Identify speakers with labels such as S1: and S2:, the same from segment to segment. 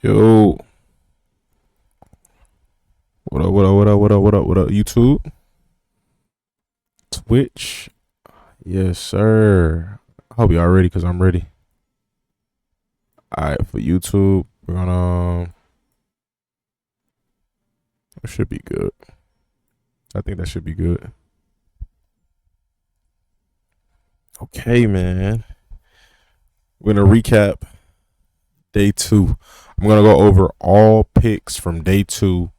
S1: Yo, what up, what up, what up, what up, what up, what up, YouTube, Twitch? Yes, sir. I hope y'all ready because I'm ready. All right, for YouTube, we're gonna, it should be good. I think that should be good. Okay, man. We're gonna recap day two. I'm gonna go over all picks from day two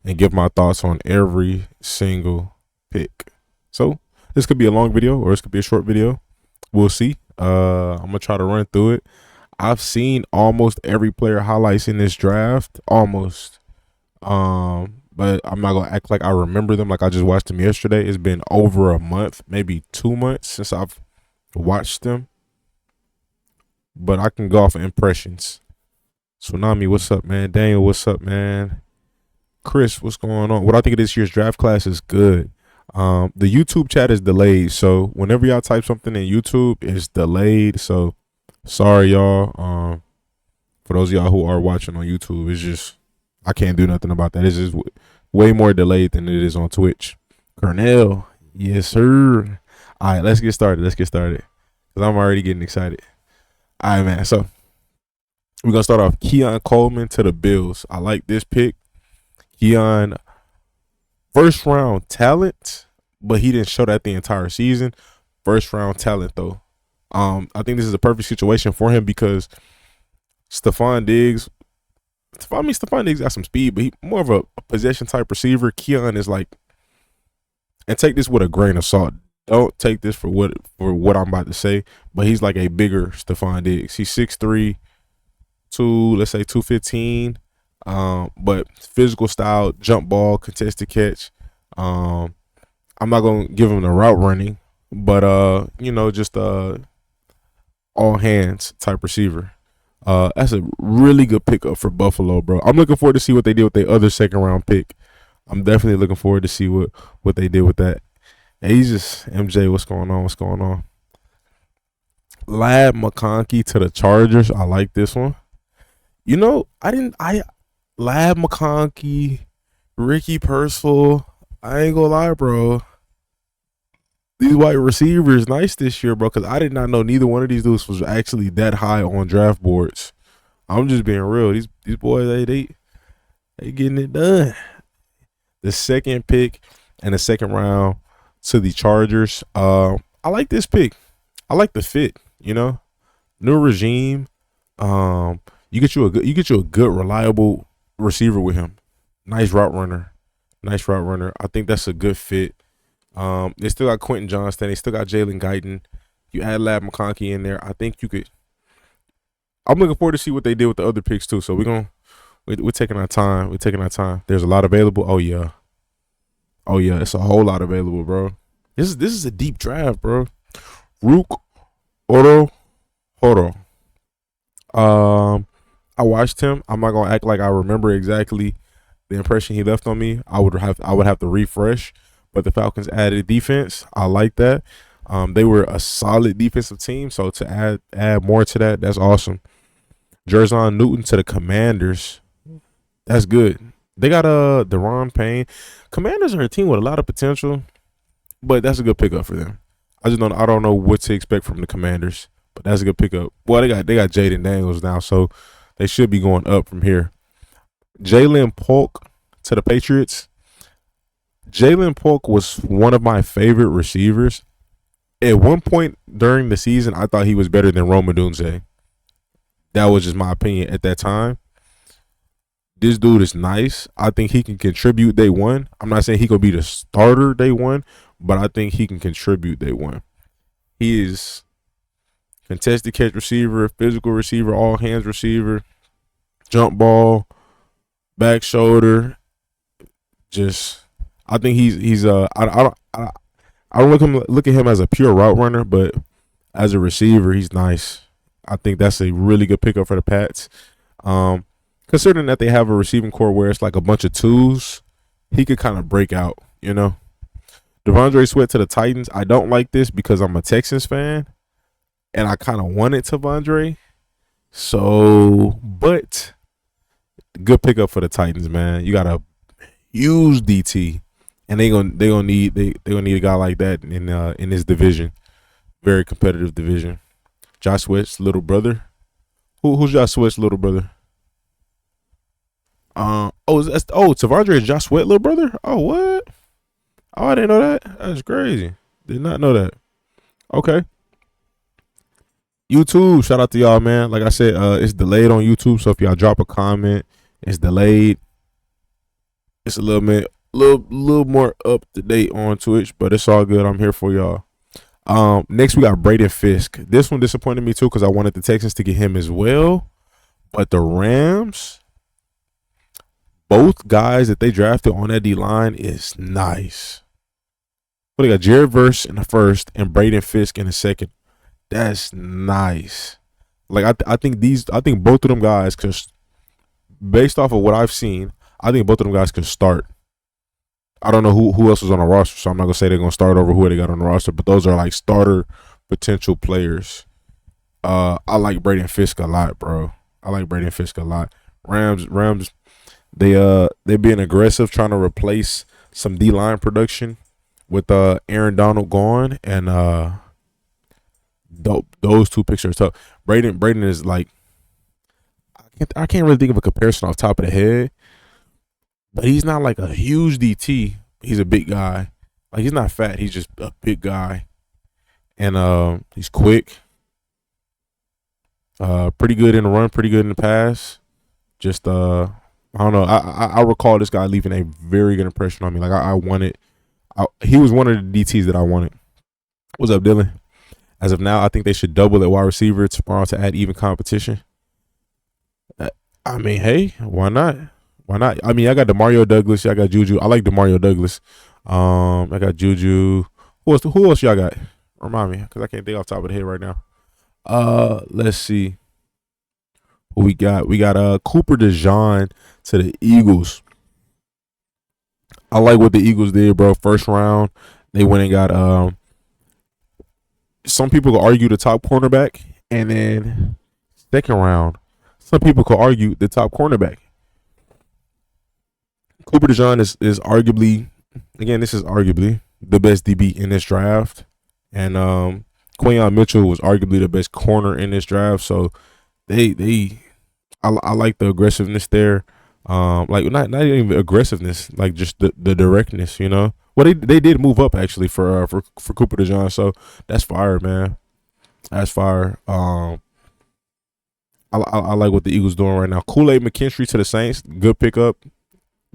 S1: and give my thoughts on every single pick. So this could be a long video or this could be a short video. We'll see. I'm gonna try to run through it. I've seen almost every player highlights in this draft, almost. But I'm not gonna act like I remember them like I just watched them yesterday. It's been over a month, maybe 2 months since I've watched them. But I can go off of impressions. Tsunami, what's up, man? Daniel, what's up, man? Chris, what's going on? What I think of this year's draft class is good. The YouTube chat is delayed, so whenever y'all type something in YouTube, it's delayed. So sorry, y'all. For those of y'all who are watching on YouTube, it's just I can't do nothing about that. It's just way more delayed than it is on Twitch. Cornell, yes, sir. All right, let's get started. Let's get started because I'm already getting excited. All right, man. So we're gonna start off. Keon Coleman to the Bills. I like this pick. Keon, first round talent, but he didn't show that the entire season. First round talent though. I think this is a perfect situation for him because Stephon Diggs got some speed, but he more of a possession type receiver. Keon is like, and take this with a grain of salt. Don't take this for what I'm about to say, but he's like a bigger Stephon Diggs. He's 6'3", let's say 215. But physical style, jump ball, contested catch. I'm not gonna give him the route running, but just all hands type receiver. That's a really good pickup for Buffalo, bro. I'm looking forward to see what they did with their other second round pick. I'm definitely looking forward to see what they did with that. And he's just MJ. What's going on? What's going on? Lab McConkey to the Chargers. I like this one. Lab McConkey, Ricky Purcell. I ain't gonna lie, bro. These wide receivers nice this year, bro, because I did not know neither one of these dudes was actually that high on draft boards. I'm just being real. These boys, they getting it done. The second pick and the second round to the Chargers. I like this pick. I like the fit, New regime. You get you a good reliable receiver with him. Nice route runner. I think that's a good fit. They still got Quentin Johnston. They still got Jalen Guyton. You add Lab McConkey in there. I think you could. I'm looking forward to see what they did with the other picks too. So we're taking our time. There's a lot available. Oh yeah, it's a whole lot available, bro. This is a deep draft, bro. Rook Oro Horo. I watched him. I'm not gonna act like I remember exactly the impression he left on me. I would have to refresh. But the Falcons added defense. I like that. They were a solid defensive team, so to add more to that, that's awesome. Jerzon Newton to the Commanders. That's good. They got Deron Payne. Commanders are a team with a lot of potential, but that's a good pickup for them. I don't know what to expect from the Commanders, but that's a good pickup. Well, they got Jaden Daniels now, so they should be going up from here. Jalen Polk to the Patriots. Jalen Polk was one of my favorite receivers. At one point during the season, I thought he was better than Rome Odunze. That was just my opinion at that time. This dude is nice. I think he can contribute day one. I'm not saying he could be the starter day one, but I think he can contribute day one. He is contested catch receiver, physical receiver, all hands receiver, jump ball, back shoulder. I think he's I don't look at him as a pure route runner, but as a receiver, he's nice. I think that's a really good pickup for the Pats. Considering that they have a receiving core where it's like a bunch of twos, he could kind of break out, Devondre Sweat to the Titans. I don't like this because I'm a Texans fan, and I kind of wanted Devondre. So, but Good pickup for the Titans, man. You got a huge DT, and they gonna need a guy like that in this division, very competitive division. Josh Sweat's little brother. Who's Josh Sweat's little brother? Tavondre is Josh Sweat little brother. Oh, what? Oh, I didn't know that. That's crazy. Did not know that. Okay. YouTube, shout out to y'all, man. Like I said, it's delayed on YouTube, so if y'all drop a comment, it's delayed. It's a little more up to date on Twitch, but it's all good. I'm here for y'all. Next we got Braden Fisk. This one disappointed me too because I wanted the Texans to get him as well, but the Rams, both guys that they drafted on that D line is nice. But they got Jared Verse in the first and Braden Fisk in the second. That's nice. Like I think both of them guys, cause based off of what I've seen, I think both of them guys can start. I don't know who else is on the roster, so I'm not gonna say they're gonna start over who they got on the roster, but those are like starter potential players. I like Braden Fisk a lot, bro. I like Braden Fisk a lot. Rams, they're being aggressive, trying to replace some D line production with Aaron Donald gone, and those two pictures tough. Braden is like, I can't really think of a comparison off the top of the head, but he's not like a huge DT. He's a big guy. Like, he's not fat. He's just a big guy, and he's quick. Pretty good in the run, pretty good in the pass. Just I don't know. I recall this guy leaving a very good impression on me. Like I wanted. He was one of the DTs that I wanted. What's up, Dylan? As of now, I think they should double at wide receiver tomorrow to add even competition. I mean, hey, why not? Why not? I mean, I got Demario Douglas. I got Juju. I like Demario Douglas. I got Juju. Who else y'all got? Remind me, because I can't think off the top of the head right now. Let's see. Who we got? We got Cooper DeJean to the Eagles. I like what the Eagles did, bro. First round, they went and got some people could argue the top cornerback, and then second round, some people could argue the top cornerback. Cooper DeJean is arguably, again, this is arguably the best DB in this draft, and Quayon Mitchell was arguably the best corner in this draft. So I like the aggressiveness there. Like not even aggressiveness, like just the directness, you know. Well, they did move up actually for Cooper DeJean, so that's fire, man. That's fire. I like what the Eagles doing right now. Kool-Aid McKinstry to the Saints, good pickup.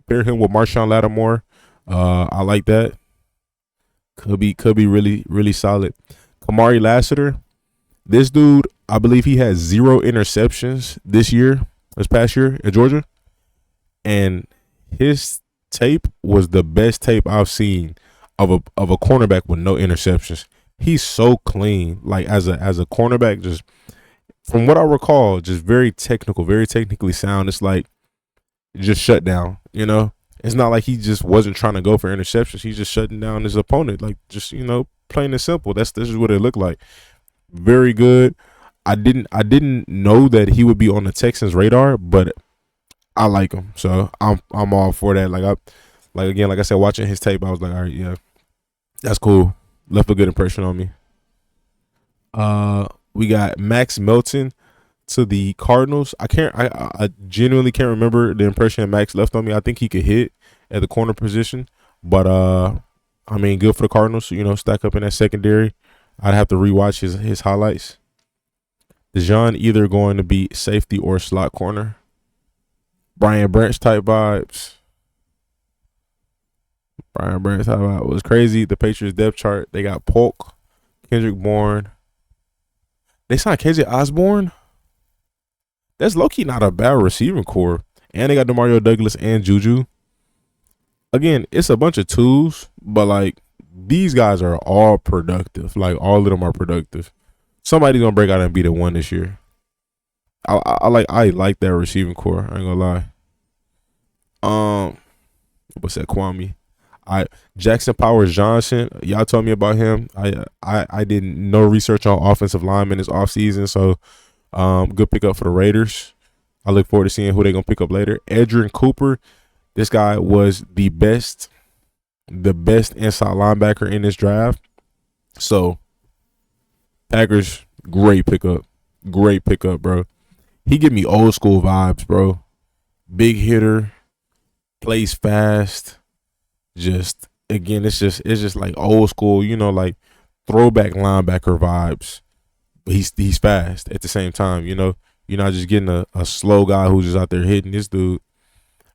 S1: Pair him with Marshawn Lattimore. I like that. Could be really solid. Kamari Lassiter, this dude, I believe he had 0 interceptions this past year at Georgia, and his tape was the best tape I've seen of a cornerback with no interceptions. He's so clean, like as a cornerback, just from what I recall, just very technical, very technically sound. It's like just shut down, you know. It's not like he just wasn't trying to go for interceptions. He's just shutting down his opponent, like just, you know, plain and simple. This is what it looked like. Very good. I didn't know that he would be on the Texans' radar, but I like him, so I'm all for that. Like I said, watching his tape, I was like, all right, yeah, that's cool. Left a good impression on me. We got Max Melton to the Cardinals. I genuinely can't remember the impression Max left on me. I think he could hit at the corner position, but I mean, good for the Cardinals. You know, stack up in that secondary. I'd have to rewatch his highlights. DeJean either going to be safety or slot corner. Brian Branch type vibes. Brian Branch type vibes was crazy. The Patriots depth chart. They got Polk, Kendrick Bourne. They signed KJ Osborne. That's low-key not a bad receiving core. And they got Demario Douglas and Juju. Again, it's a bunch of tools, but like these guys are all productive. Like all of them are productive. Somebody's gonna break out and be the one this year. I like that receiving core. I ain't gonna lie. What's that, Kwame? Jackson Powers Johnson. Y'all told me about him. I did no research on offensive linemen this offseason, so good pickup for the Raiders. I look forward to seeing who they're gonna pick up later. Edgerrin Cooper, this guy was the best inside linebacker in this draft. So Packers, great pickup, bro. He give me old school vibes, bro. Big hitter, plays fast. Just again, it's just like old school, like throwback linebacker vibes. But he's fast at the same time, You're not just getting a slow guy who's just out there hitting this dude.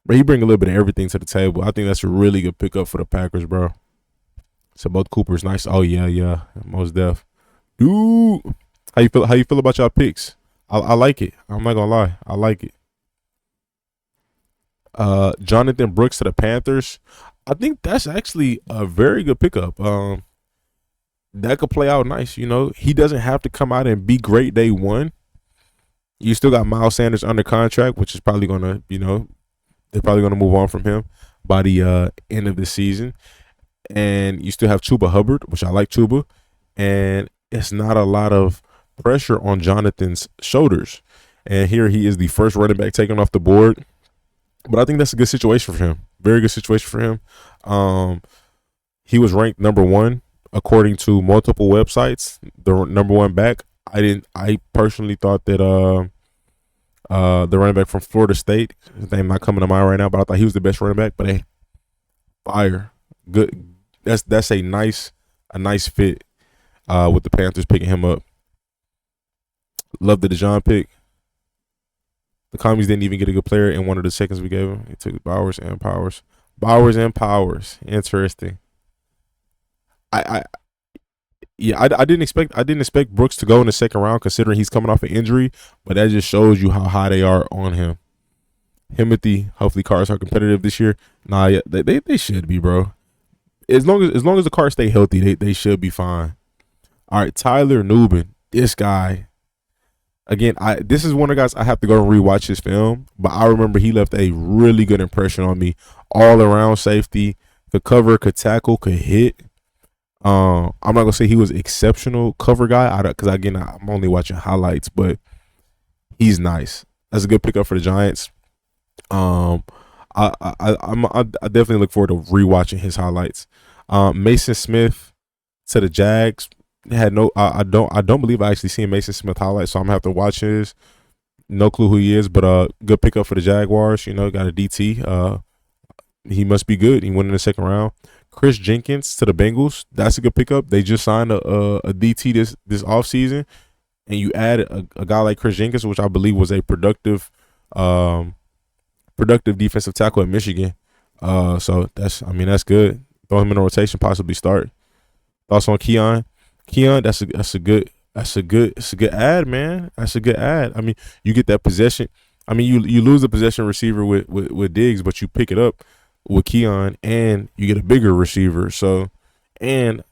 S1: But he bring a little bit of everything to the table. I think that's a really good pickup for the Packers, bro. So both Cooper's nice. Oh yeah, most def. Dude, how you feel about y'all picks? I like it. I'm not gonna lie, I like it. Jonathan Brooks to the Panthers. I think that's actually a very good pickup. That could play out nice. He doesn't have to come out and be great day one. You still got Miles Sanders under contract, which is probably gonna, they're probably gonna move on from him by the end of the season. And you still have Chuba Hubbard, which I like Chuba, and it's not a lot of pressure on Jonathan's shoulders. And here he is, the first running back taken off the board. But I think that's a good situation for him. Very good situation for him. He was ranked number one according to multiple websites. The number one back. I personally thought that the running back from Florida State, his name not coming to mind right now, but I thought he was the best running back. But hey, fire, good. That's a nice fit with the Panthers picking him up. Love the DeJohn pick. The Commies didn't even get a good player in one of the seconds we gave him. He took Bowers and Powers. Interesting. I didn't expect Brooks to go in the second round considering he's coming off an injury, but that just shows you how high they are on him. Himothy, hopefully Cards are competitive this year. Nah, yeah, they should be, bro. As long as the Cards stay healthy, they should be fine. All right, Tyler Nubin, this guy. Again, this is one of the guys I have to go and rewatch his film, but I remember he left a really good impression on me. All around safety, could cover, could tackle, could hit. I'm not gonna say he was exceptional cover guy, because again I'm only watching highlights, but he's nice. That's a good pickup for the Giants. I definitely look forward to rewatching his highlights. Mason Smith to the Jags. I don't believe I actually seen Mason Smith highlights, so I'm gonna have to watch his. No clue who he is, but good pickup for the Jaguars. Got a DT. He must be good. He went in the second round. Chris Jenkins to the Bengals. That's a good pickup. They just signed a DT this offseason, and you add a guy like Chris Jenkins, which I believe was a productive defensive tackle at Michigan. So that's good. Throw him in a rotation, possibly start. Thoughts on Keon? Keon, that's a good ad, man. That's a good ad. I mean, you get that possession. I mean, you lose the possession receiver with Diggs, but you pick it up with Keon, and you get a bigger receiver. So, and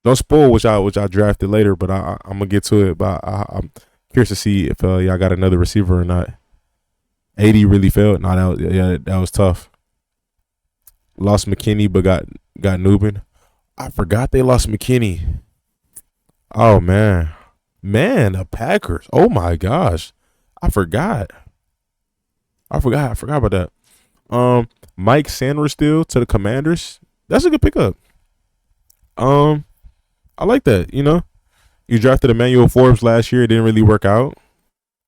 S1: don't spoil which I drafted later, but I'm gonna get to it. But I'm curious to see if y'all got another receiver or not. 80 really failed. No, that was tough. Lost McKinney, but got Nubin. I forgot they lost McKinney. Oh man, the Packers. Oh my gosh, I forgot about that. Mike Sainristil to the Commanders. That's a good pickup. I like that. You drafted Emmanuel Forbes last year. It didn't really work out.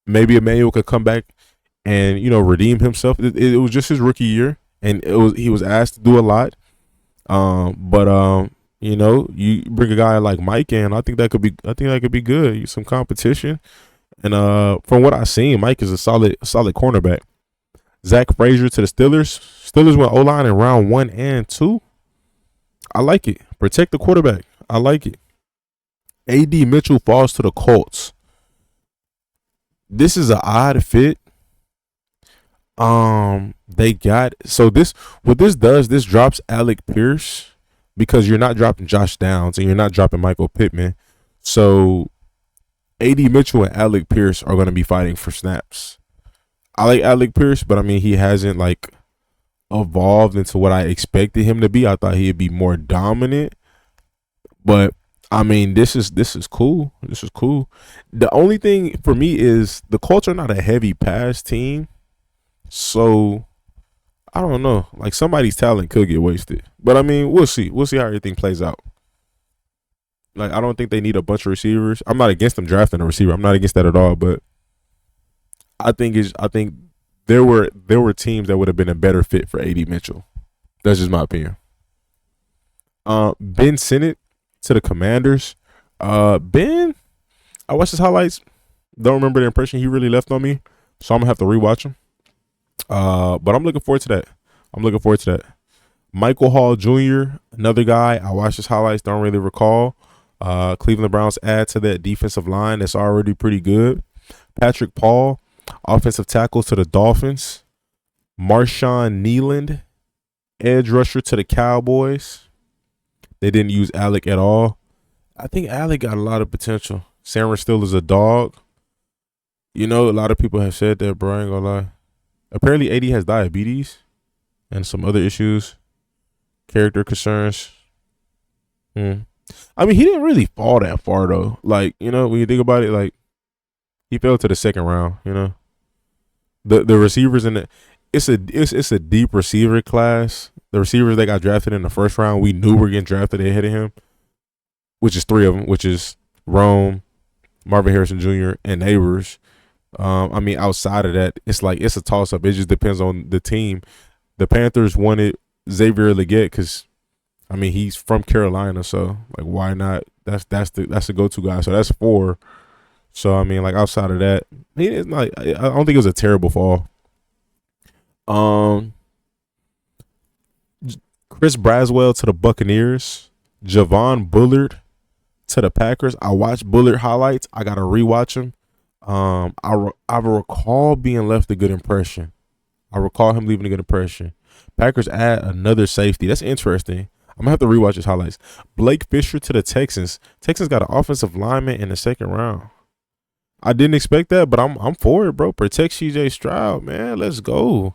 S1: Maybe Emmanuel could come back and redeem himself. It was just his rookie year, and he was asked to do a lot. But you bring a guy like Mike in. I think that could be good. Some competition, and from what I've seen, Mike is a solid cornerback. Zach Frazier to the Steelers. Steelers went O-line in round 1 and 2. I like it. Protect the quarterback. I like it. A.D. Mitchell falls to the Colts. This is an odd fit. They got what this does. This drops Alec Pierce because you're not dropping Josh Downs and you're not dropping Michael Pittman. So A.D. Mitchell and Alec Pierce are going to be fighting for snaps. I like Alec Pierce, but I mean he hasn't evolved into what I expected him to be. I thought he'd be more dominant, but I mean this is cool. This is cool. The only thing for me is the Colts are not a heavy pass team. So I don't know. Like somebody's talent could get wasted, but I mean, we'll see. We'll see how everything plays out. Like I don't think they need a bunch of receivers. I'm not against them drafting a receiver. I'm not against that at all. But I think there were teams that would have been a better fit for AD Mitchell. That's just my opinion. Ben Sinnott to the Commanders. Ben, I watched his highlights. Don't remember the impression he really left on me, so I'm gonna have to rewatch him. But I'm looking forward to that. I'm looking forward to that. Michael Hall Jr., another guy. I watched his highlights. Don't really recall. Cleveland Browns add to that defensive line that's already pretty good. Patrick Paul, offensive tackle to the Dolphins. Marshawn Nealand, edge rusher to the Cowboys. They didn't use Alec at all. I think Alec got a lot of potential. Sarah still is a dog. You know, a lot of people have said that, bro. I ain't gonna lie. Apparently, AD has diabetes and some other issues, character concerns. I mean, he didn't really fall that far though. Like, you know, when you think about it, like he fell to the second round. You know, the receivers in the it's a deep receiver class. The receivers that got drafted in the first round, we knew were getting drafted ahead of him, which is three of them, which is Rome, Marvin Harrison Jr., and Neighbors. I mean, outside of that, it's like it's a toss up. It just depends on the team. The Panthers wanted Xavier Legette because, I mean, he's from Carolina, so like, why not? That's the go to guy. So that's four. So I mean, like outside of that, it's not. I don't think it was a terrible fall. Um, Chris Braswell to the Buccaneers. Javon Bullard to the Packers. I watched Bullard highlights. I gotta rewatch him. I recall being left a good impression. I recall him leaving a good impression. Packers add another safety. That's interesting. I'm gonna have to rewatch his highlights. Blake Fisher to the Texans. Texans got an offensive lineman in the second round. I didn't expect that, but I'm for it, bro. Protect CJ Stroud, man. Let's go.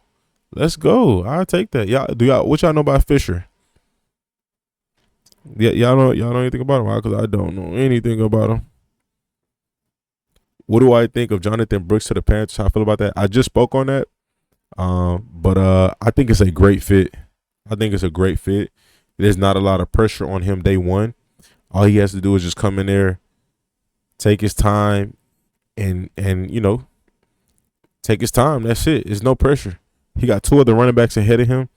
S1: Let's go. I'll take that. Y'all what y'all know about Fisher? Yeah, y'all know anything about him? Because I don't know anything about him. What do I think of Jonathan Brooks to the Panthers? How I feel about that? I just spoke on that. But I think it's a great fit. I think it's a great fit. There's not a lot of pressure on him day one. All he has to do is just come in there, take his time, and you know, take his time. That's it. There's no pressure. He got two other running backs ahead of him.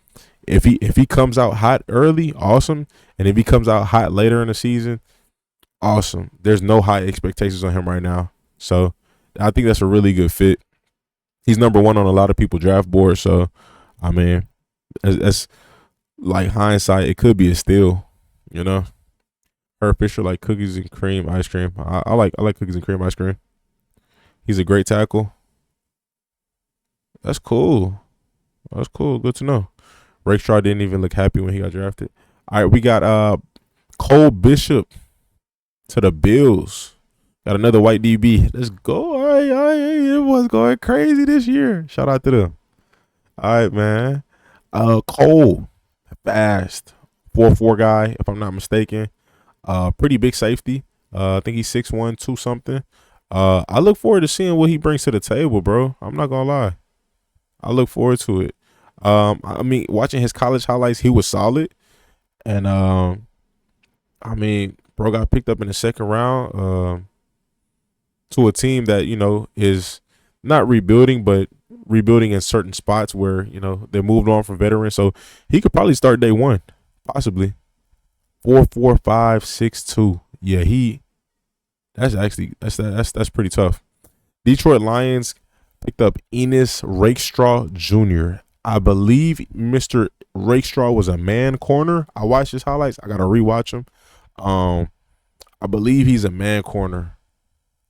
S1: If he comes out hot early, awesome. And if he comes out hot later in the season, awesome. There's no high expectations on him right now. So I think that's a really good fit. He's number one on a lot of people's draft boards. So, I mean, that's like hindsight. It could be a steal, you know. Herb Fisher like cookies and cream ice cream. I like cookies and cream ice cream. He's a great tackle. That's cool. That's cool. Good to know. Rakestraw didn't even look happy when he got drafted. All right, we got Cole Bishop to the Bills. Got another white DB. Let's go. All right. It was going crazy this year. Shout out to them. All right, man. Cole, fast. 4'4" guy, if I'm not mistaken. Pretty big safety. I think he's 6'1", 2 something. I look forward to seeing what he brings to the table, bro. I'm not gonna lie. I look forward to it. I mean, watching his college highlights, he was solid. And I mean, bro got picked up in the second round. To a team that, you know, is not rebuilding, but rebuilding in certain spots where, you know, they moved on from veterans. So he could probably start day one, possibly. 4'4", 5', 6'2". Yeah, that's pretty tough. Detroit Lions picked up Enos Rakestraw Jr. I believe Mr. Rakestraw was a man corner. I watched his highlights. I gotta rewatch him. I believe he's a man corner.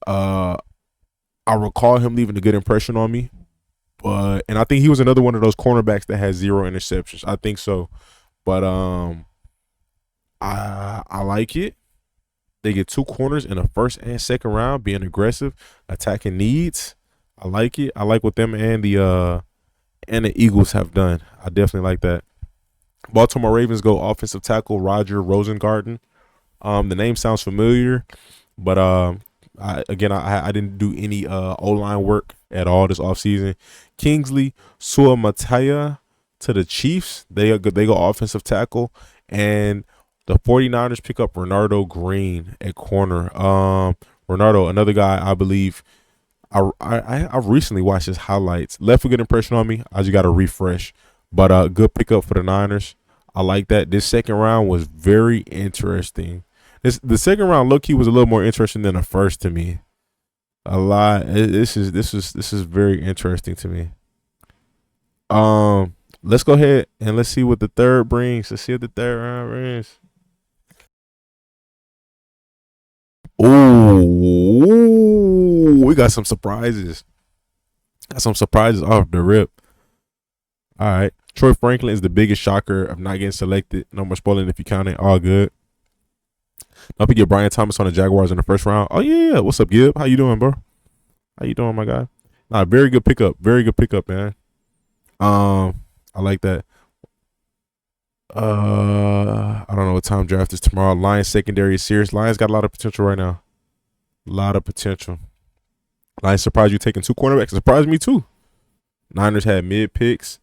S1: I recall him leaving a good impression on me, and I think he was another one of those cornerbacks that has 0 interceptions. I think so, but I like it. They get 2 corners in the first and second round, being aggressive, attacking needs. I like it. I like what them and the Eagles have done. I definitely like that. Baltimore Ravens go offensive tackle Roger Rosengarten. The name sounds familiar, but I didn't do any O-line work at all this offseason. Kingsley Suamataia to the Chiefs. They go offensive tackle. And the 49ers pick up Renardo Green at corner. Renardo, another guy I believe I recently watched his highlights. Left a good impression on me. I just got to refresh. But good pickup for the Niners. I like that. This second round was very interesting. The second round low key was a little more interesting than the first to me. A lot. This is very interesting to me. Let's go ahead and let's see what the third brings. Let's see what the third round brings. Ooh, we got some surprises. Got some surprises off the rip. All right. Troy Franklin is the biggest shocker of not getting selected. No more spoiling if you count it. All good. Don't forget Brian Thomas on the Jaguars in the first round. Oh, yeah. What's up, Gib? How you doing, bro? How you doing, my guy? Nah, very good pickup. Very good pickup, man. I like that. I don't know what time draft is tomorrow. Lions secondary is serious. Lions got a lot of potential right now. A lot of potential. Lions surprised you taking 2 cornerbacks. It surprised me too. Niners had mid picks.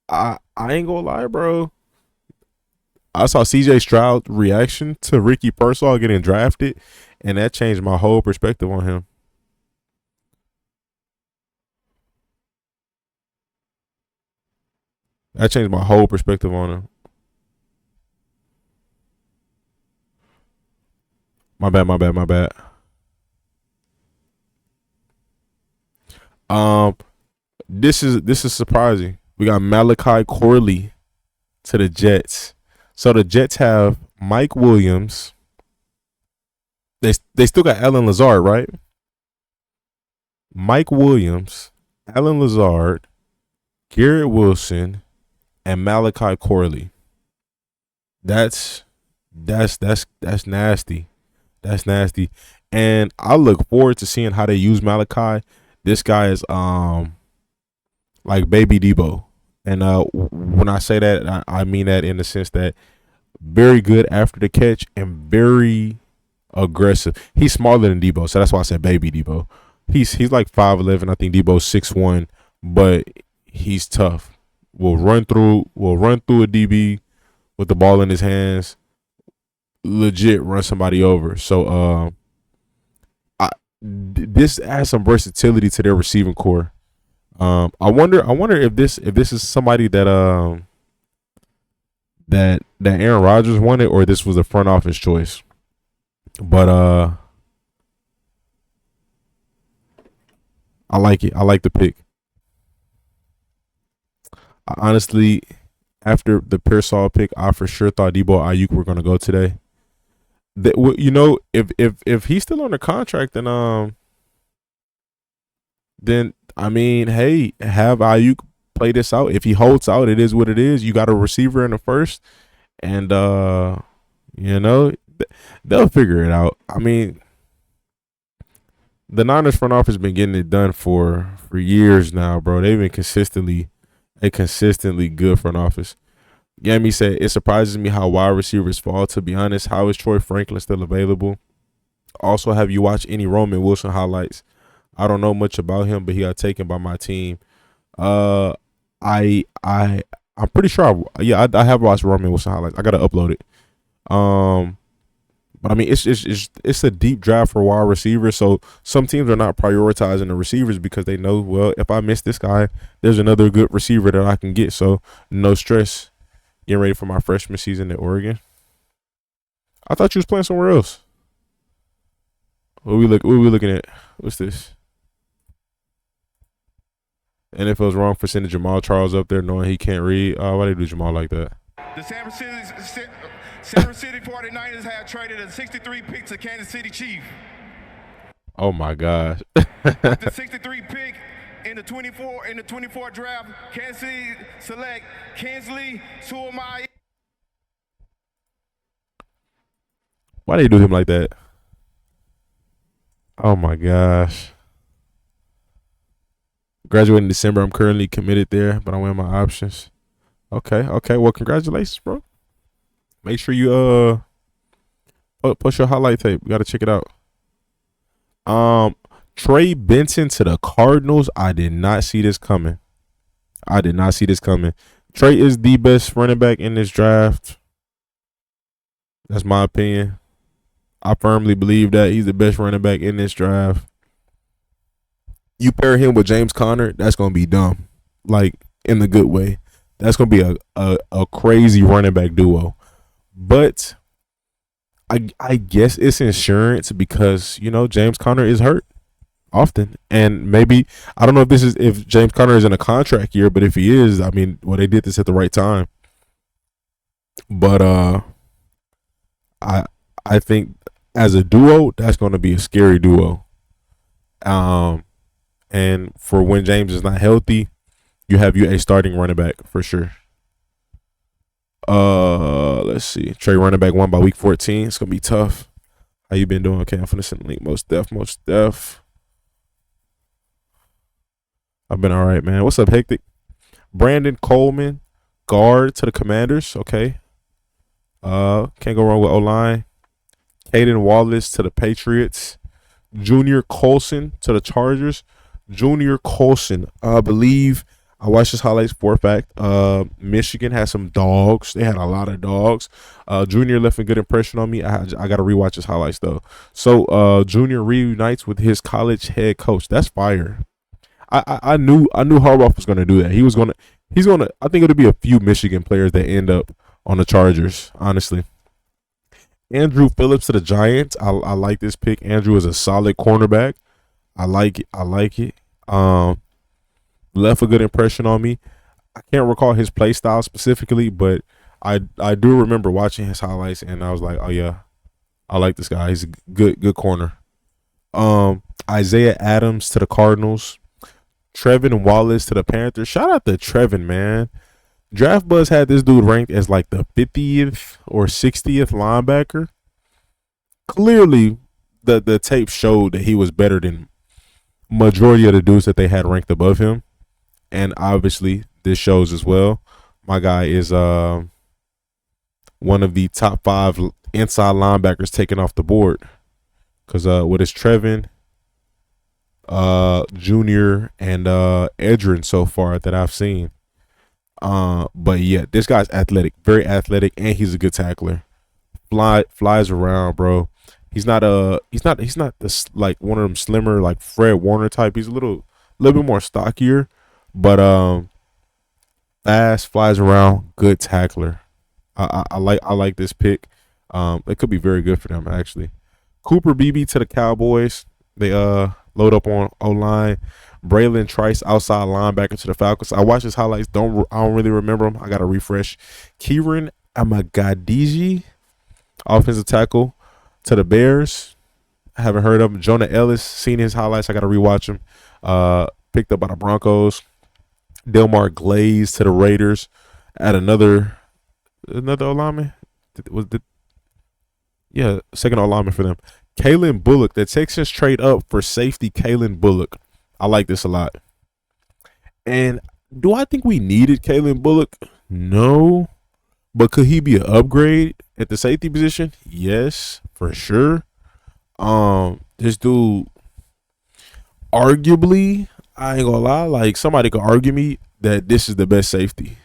S1: I ain't gonna lie, bro. I saw CJ Stroud reaction to Ricky Pearsall getting drafted, and that changed my whole perspective on him. That changed my whole perspective on him. My bad. This is surprising. We got Malachi Corley to the Jets. So the Jets have Mike Williams. They still got Allen Lazard, right? Mike Williams, Allen Lazard, Garrett Wilson, and Malachi Corley. That's nasty. That's nasty. And I look forward to seeing how they use Malachi. This guy is like baby Debo. And when I say that, I mean that in the sense that very good after the catch and very aggressive. He's smaller than Debo, so that's why I said baby Debo. He's like 5'11". I think Debo's 6'1", but he's tough. Will run through a DB with the ball in his hands. Legit run somebody over. So this adds some versatility to their receiving core. I wonder if this is somebody that that Aaron Rodgers wanted, or this was a front office choice. But I like it. I like the pick. Honestly, after the Pearsall pick, I for sure thought Debo Ayuk were gonna go today. If he's still on the contract, then I mean, hey, have Ayuk play this out. If he holds out, it is what it is. You got a receiver in the first, and they'll figure it out. I mean, the Niners front office has been getting it done for years now, bro. They've been consistently good front office. Yami said, it surprises me how wide receivers fall. To be honest, how is Troy Franklin still available? Also, have you watched any Roman Wilson highlights? I don't know much about him, but he got taken by my team. I'm pretty sure. I have watched Roman Wilson highlights. I gotta upload it. But I mean, it's a deep draft for wide receivers. So some teams are not prioritizing the receivers because they know, well, if I miss this guy, there's another good receiver that I can get. So no stress. Getting ready for my freshman season at Oregon. I thought you was playing somewhere else. What we looking at? What's this? NFL's wrong for sending Jamal Charles up there knowing he can't read. Why they do Jamal like that?
S2: The San Francisco 49ers have traded a 63 pick to Kansas City Chiefs.
S1: Oh my gosh.
S2: With the 63 pick in the 24 draft, Kansas City select Kingsley Suamataia.
S1: Why they do him like that? Oh my gosh. Graduating in December. I'm currently committed there, but I'm weighing my options. Okay. Well, congratulations, bro. Make sure you post your highlight tape. You gotta check it out. Trey Benson to the Cardinals. I did not see this coming. I did not see this coming. Trey is the best running back in this draft. That's my opinion. I firmly believe that he's the best running back in this draft. You pair him with James Conner, that's gonna be dumb. Like in the good way. That's gonna be a crazy running back duo. But I guess it's insurance because, you know, James Conner is hurt often. And maybe I don't know if James Conner is in a contract year, but if he is, I mean, well, they did this at the right time. But I think as a duo, that's gonna be a scary duo. And for when James is not healthy, you have a starting running back for sure. Let's see. Trey running back 1 by week 14. It's gonna be tough. How you been doing? Okay, I'm finna send the link. Most def. I've been all right, man. What's up, Hectic? Brandon Coleman, guard to the Commanders. Okay. Can't go wrong with O-line. Caden Wallace to the Patriots. Junior Colson to the Chargers. Junior Colson, I believe I watched his highlights for a fact. Michigan had some dogs. They had a lot of dogs. Junior left a good impression on me. I got to rewatch his highlights though. So Junior reunites with his college head coach. That's fire. I knew Harbaugh was going to do that. He's going to. I think it'll be a few Michigan players that end up on the Chargers. Honestly. Andrew Phillips to the Giants. I like this pick. Andrew is a solid cornerback. I like it. Left a good impression on me. I can't recall his play style specifically, but I do remember watching his highlights and I was like, oh yeah, I like this guy. He's a good corner. Isaiah Adams to the Cardinals. Trevin Wallace to the Panthers. Shout out to Trevin, man. Draft Buzz had this dude ranked as like the 50th or 60th linebacker. Clearly, the tape showed that he was better than majority of the dudes that they had ranked above him. And obviously, this shows as well. My guy is one of the top 5 inside linebackers taken off the board. Because with his Trevin, Junior, and Edrin so far that I've seen. But yeah, this guy's athletic, very athletic, and he's a good tackler. Flies around, bro. He's not this like one of them slimmer like Fred Warner type. He's a little bit more stockier, but fast, flies around, good tackler. I like this pick. It could be very good for them actually. Cooper Beebe to the Cowboys. They load up on O-line. Braylon Trice, outside linebacker to the Falcons. I watched his highlights. I don't really remember him. I got to refresh. Kieran Amagadiji, offensive tackle to the Bears. I haven't heard of him. Jonah Ellis, seen his highlights. I got to rewatch him. Picked up by the Broncos. Delmar Glaze to the Raiders. At another O-lineman. Second O-lineman for them. Kalen Bullock. The Texans trade up for safety Kalen Bullock. I like this a lot. And do I think we needed Kalen Bullock? No. But could he be an upgrade at the safety position? Yes, for sure. This dude, arguably, I ain't gonna lie, like somebody could argue me that this is the best safety.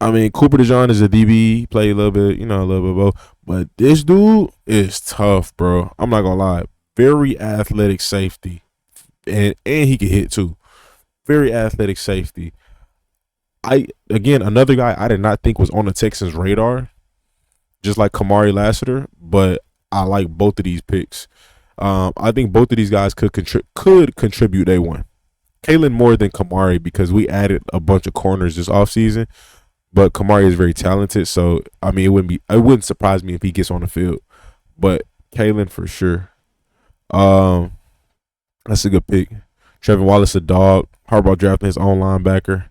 S1: I mean, Cooper DeJean is a DB, he played a little bit of both. But this dude is tough, bro. I'm not gonna lie. Very athletic safety. And he can hit too. Very athletic safety. Another guy I did not think was on the Texans' radar, just like Kamari Lassiter, but I like both of these picks. I think both of these guys could contribute day one. Kalen more than Kamari because we added a bunch of corners this offseason, but Kamari is very talented, so I mean it wouldn't surprise me if he gets on the field. But Kalen for sure. That's a good pick. Trevin Wallace, a dog. Harbaugh drafting his own linebacker.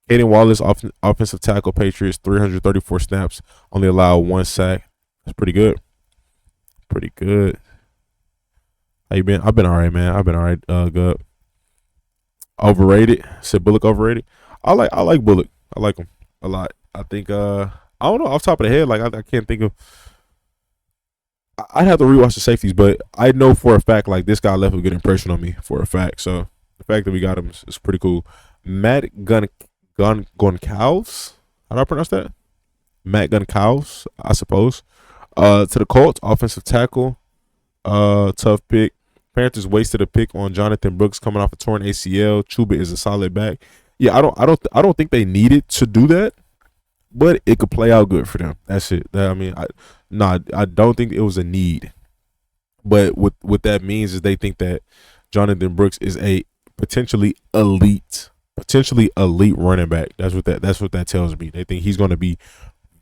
S1: Caden Wallace, offensive tackle, Patriots, 334 snaps, only allowed 1 sack. That's pretty good. Pretty good. How you been? I've been all right, man. I've been all right. Good. Overrated. Said Bullock overrated. I like Bullock. I like him a lot. I think I don't know off the top of the head. Like I can't think of I'd have to rewatch the safeties, but I know for a fact like this guy left a good impression on me for a fact. So the fact that we got him is pretty cool. Matt Goncalves. How do I pronounce that? Matt Goncalves, I suppose. To the Colts, offensive tackle. Tough pick. Panthers wasted a pick on Jonathan Brooks coming off a torn ACL. Chuba is a solid back. Yeah, I don't think they needed to do that, but it could play out good for them. That's it. I don't think it was a need. But what that means is they think that Jonathan Brooks is a potentially elite running back. That's what that tells me. They think he's going to be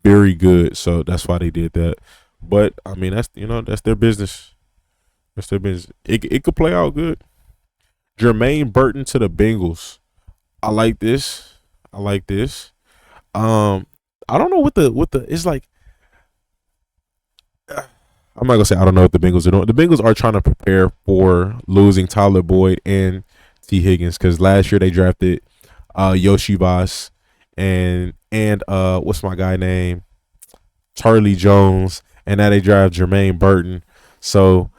S1: very good. So that's why they did that. But I mean, that's their business. That's their business. It could play out good. Jermaine Burton to the Bengals. I like this. I like this. I don't know what the it's like. I'm not gonna say I don't know what the Bengals are doing. The Bengals are trying to prepare for losing Tyler Boyd and T Higgins because last year they drafted Yoshi Voss and what's my guy name, Charlie Jones, and now they draft Jermaine Burton. So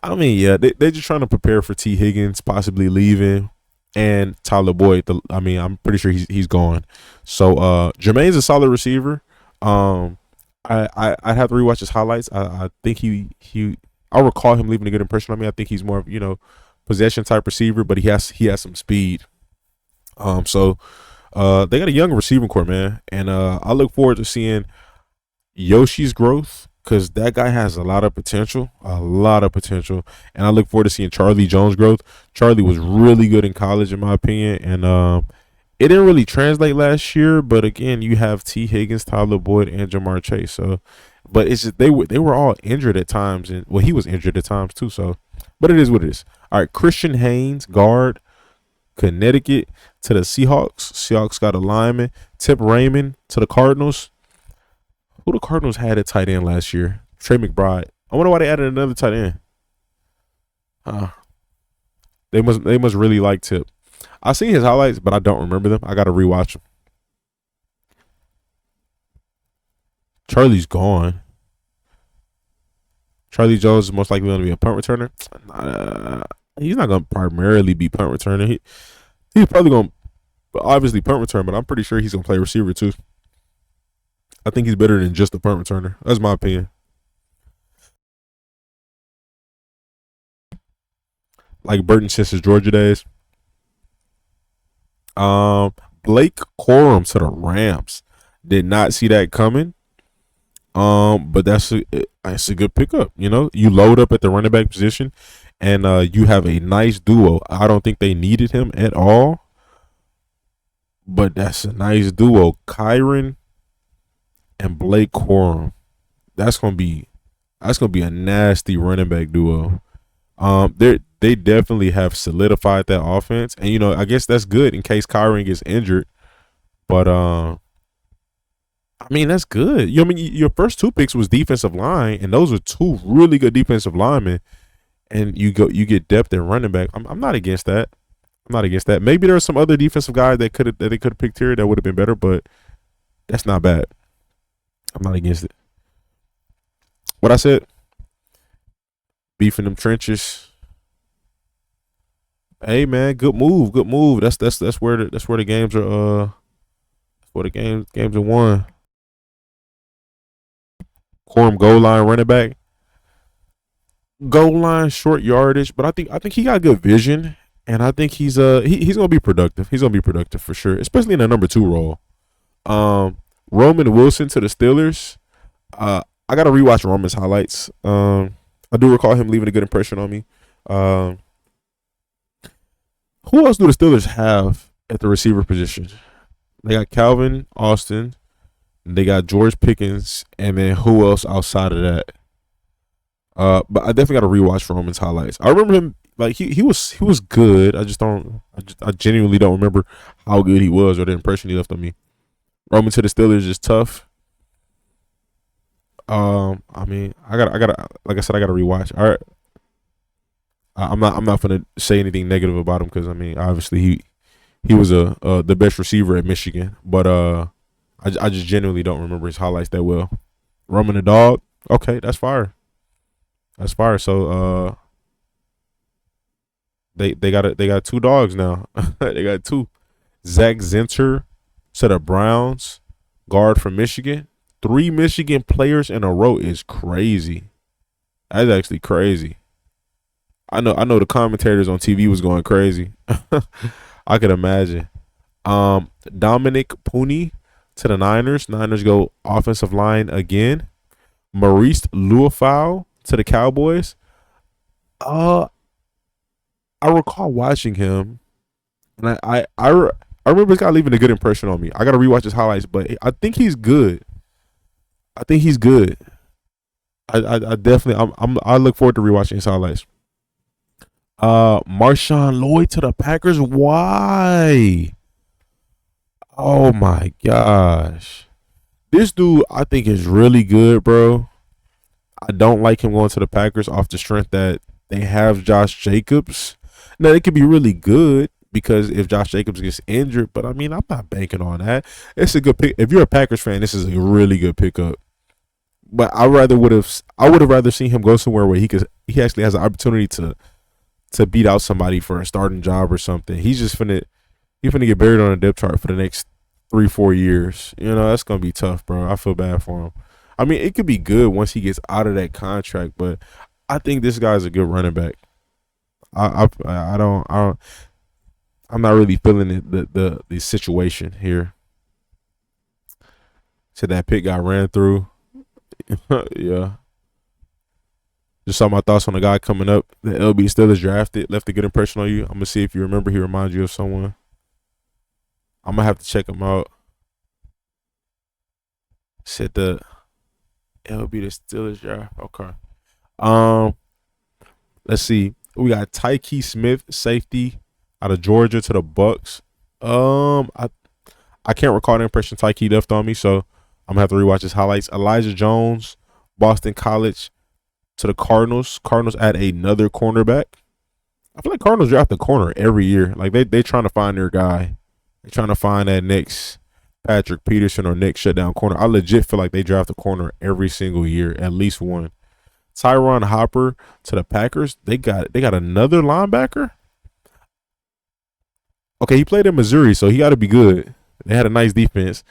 S1: I mean, yeah, they're just trying to prepare for T Higgins possibly leaving and Tyler Boyd. I'm pretty sure he's gone. So Jermaine's a solid receiver. I'd have to rewatch his highlights. I think I recall him leaving a good impression on me. I think he's more of possession type receiver, but he has some speed. So they got a young receiving core, man, and I look forward to seeing Yoshi's growth because that guy has a lot of potential, and I look forward to seeing Charlie Jones' growth. Charlie was really good in college, in my opinion, and it didn't really translate last year. But again, you have T Higgins, Tyler Boyd, and Jamar Chase. So, but it's just they were all injured at times, and well, he was injured at times too. So, but it is what it is. All right, Christian Haynes, guard, Connecticut to the Seahawks. Seahawks got a lineman. Tip Raymond to the Cardinals. Who the Cardinals had at tight end last year? Trey McBride. I wonder why they added another tight end. They must really like Tip. I seen his highlights, but I don't remember them. I got to rewatch them. Charlie's gone. Charlie Jones is most likely going to be a punt returner. He's not going to primarily be punt returner. He's probably going to obviously punt return, but I'm pretty sure he's going to play receiver too. I think he's better than just a punt returner. That's my opinion. Like Burton since his Georgia days. Blake Corum to the Rams. Did not see that coming. But that's a good pickup. You load up at the running back position, and you have a nice duo. I don't think they needed him at all, but that's a nice duo. Kyron and Blake Corum. That's gonna be a nasty running back duo. They definitely have solidified that offense, and I guess that's good in case Kyron gets injured. But that's good. Your first two picks was defensive line, and those were two really good defensive linemen. And you get depth in running back. I'm not against that. Maybe there are some other defensive guys that they could have picked here that would have been better, but that's not bad. I'm not against it. What I said, beef in them trenches. Hey man, good move. That's where the games are. Where the games are won. Corum goal line running back. Goal line short yardage, but I think he got good vision, and I think he's gonna be productive. He's gonna be productive for sure, especially in the number 2 role. Roman Wilson to the Steelers. I gotta rewatch Roman's highlights. I do recall him leaving a good impression on me. Who else do the Steelers have at the receiver position? They got Calvin Austin. They got George Pickens, and then who else outside of that? But I definitely got to rewatch Roman's highlights. I remember him like he was good. I genuinely don't remember how good he was or the impression he left on me. Roman to the Steelers is tough. I gotta like I said, I gotta rewatch. All right, I'm not gonna say anything negative about him because obviously he was the best receiver at Michigan, but I just genuinely don't remember his highlights that well. Roman the dog, okay, that's fire. That's fire. So they got two dogs now. They got two. Zach Zinter to the Browns, guard from Michigan. 3 Michigan players in a row is crazy. That's actually crazy. I know the commentators on TV was going crazy. I could imagine. Dominic Pooney to the Niners. Niners go offensive line again. Maurice Luafau to the Cowboys. I recall watching him, and I remember this guy leaving a good impression on me. I gotta rewatch his highlights, but I think he's good. I think he's good. I definitely I look forward to rewatching his highlights. Marshawn Lloyd to the Packers. Why? Oh my gosh. This dude I think is really good, bro. I don't like him going to the Packers off the strength that they have Josh Jacobs. Now it could be really good because if Josh Jacobs gets injured, but I mean I'm not banking on that. It's a good pick. If you're a Packers fan, this is a really good pickup. But I would have rather seen him go somewhere where he actually has an opportunity to beat out somebody for a starting job or something. He's finna get buried on a depth chart for the next 3-4 years. You know, that's gonna be tough, bro. I feel bad for him. I mean, it could be good once he gets out of that contract, but I think this guy's a good running back. I'm not really feeling the situation here. So that pick got ran through. Yeah. Just saw my thoughts on the guy coming up. The LB Steelers drafted. Left a good impression on you. I'm going to see if you remember. He reminds you of someone. I'm going to have to check him out. Said the LB the Steelers draft. Okay. Let's see. We got Tyke Smith, safety, out of Georgia to the Bucks. I can't recall the impression Tyke left on me, so I'm going to have to rewatch his highlights. Elijah Jones, Boston College to the Cardinals. Cardinals add another cornerback. I feel like Cardinals draft a corner every year. Like they trying to find their guy. They're trying to find that next Patrick Peterson or next shutdown corner. I legit feel like they draft a corner every single year, at least one. Tyron Hopper to the Packers. They got another linebacker. Okay, he played in Missouri, so he got to be good. They had a nice defense.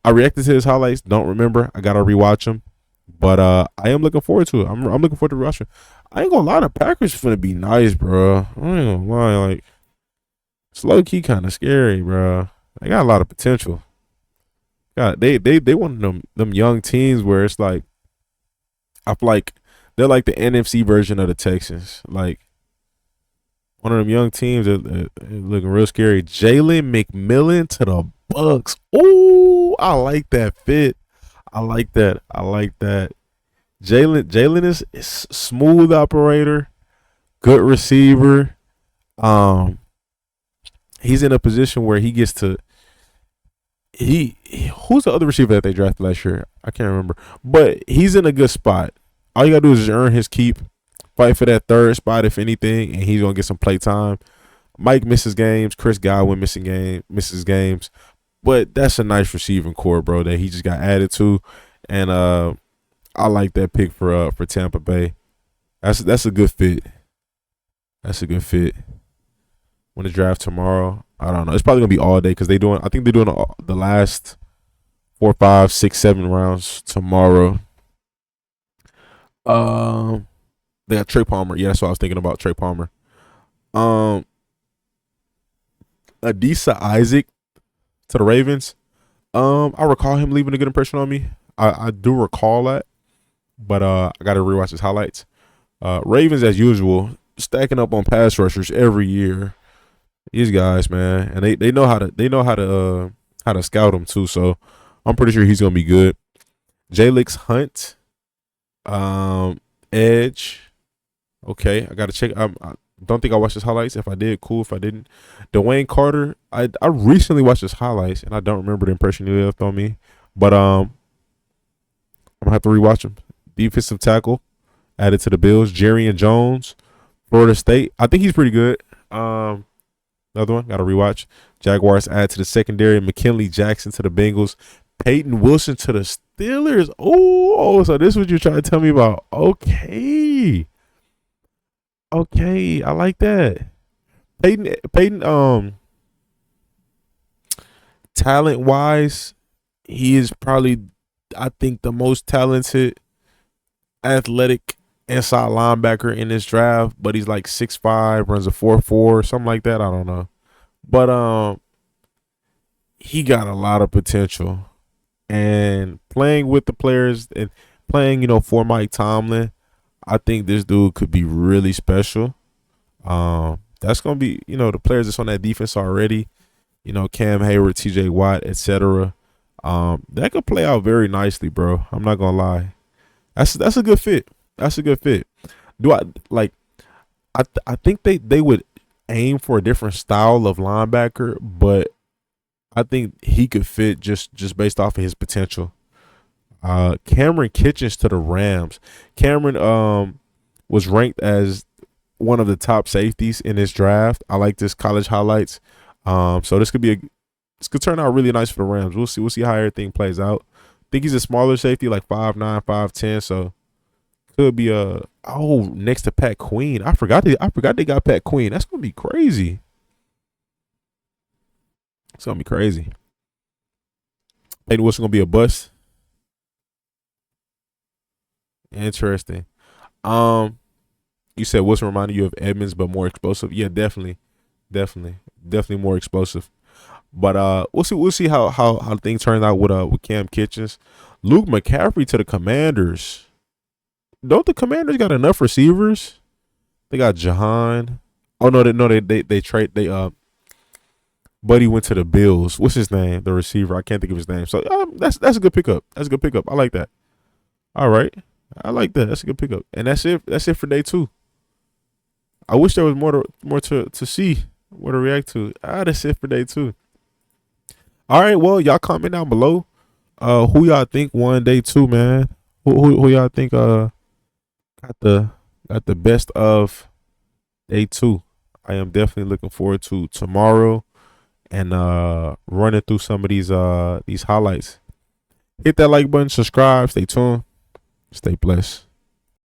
S1: I reacted to his highlights. Don't remember. I gotta rewatch them. But I am looking forward to it. I'm looking forward to rewatching. I ain't gonna lie, the Packers finna be nice, bro. I ain't gonna lie, like it's low key kind of scary, bro. They got a lot of potential. God, they one of them young teams where it's like I feel like they're like the NFC version of the Texans. Like one of them young teams that looking real scary. Jalen McMillan to the Bucks. Ooh, I like that fit. I like that. Jalen is smooth operator, good receiver. He's in a position where he gets to. Who's the other receiver that they drafted last year? I can't remember, but he's in a good spot. All you gotta do is just earn his keep, fight for that third spot if anything, and he's gonna get some play time. Mike misses games. Chris Godwin misses games. But that's a nice receiving core, bro, that he just got added to. And I like that pick for Tampa Bay. That's a good fit. That's a good fit. When the draft tomorrow, I don't know. It's probably gonna be all day because I think they're doing the last 4, 5, 6, 7 rounds tomorrow. They got Trey Palmer. Yeah, that's what I was thinking about. Trey Palmer. Adisa Isaac to the Ravens. I recall him leaving a good impression on me. I do recall that, but I got to rewatch his highlights. Ravens, as usual, stacking up on pass rushers every year. These guys, man, and they know how to scout them too. So I'm pretty sure he's gonna be good. Jalix Hunt, edge. Okay, I got to check. I don't think I watched his highlights. If I did, cool. If I didn't, Dwayne Carter. I recently watched his highlights, and I don't remember the impression he left on me. But I'm gonna have to rewatch him. Defensive tackle added to the Bills. Jerrion Jones, Florida State. I think he's pretty good. Another one got to rewatch. Jaguars add to the secondary. McKinley Jackson to the Bengals. Peyton Wilson to the Steelers. Oh, so this is what you're trying to tell me about? Okay. Okay, I like that. Peyton, talent wise, he is probably, I think, the most talented, athletic inside linebacker in this draft. But he's like 6'5", runs a 4.4, something like that. I don't know, but he got a lot of potential. And playing with the players and playing, for Mike Tomlin, I think this dude could be really special. That's gonna be, the players that's on that defense already, Cam Hayward, T.J. Watt, etc. That could play out very nicely, bro. I'm not gonna lie. That's a good fit. That's a good fit. Do I like? I think they would aim for a different style of linebacker, but I think he could fit just based off of his potential. Cameron Kitchens to the Rams. Cameron was ranked as one of the top safeties in this draft. I like this college highlights. So this could turn out really nice for the Rams. We'll see. We'll see how everything plays out. I think he's a smaller safety, like 5'9", 5'10". So could be next to Pat Queen. I forgot they got Pat Queen. That's gonna be crazy. It's gonna be crazy. Peyton Wilson gonna be a bust. Interesting. Um, you said Wilson reminded you of Edmonds, but more explosive. Yeah, definitely more explosive. But we'll see how things turn out with Cam Kitchens. Luke McCaffrey to the Commanders. Don't the Commanders got enough receivers? They got Jahan. Oh no, they trade Buddy went to the Bills. What's his name? The receiver. I can't think of his name. So that's a good pickup. That's a good pickup. I like that. All right, I like that. That's a good pickup. And that's it. That's it for day 2. I wish there was more to see, more to react to. That's it for day 2. All right. Well, y'all comment down below. Who y'all think won day 2, man? Who y'all think got the best of day 2? I am definitely looking forward to tomorrow and running through some of these highlights. Hit that like button, subscribe, stay tuned, stay blessed.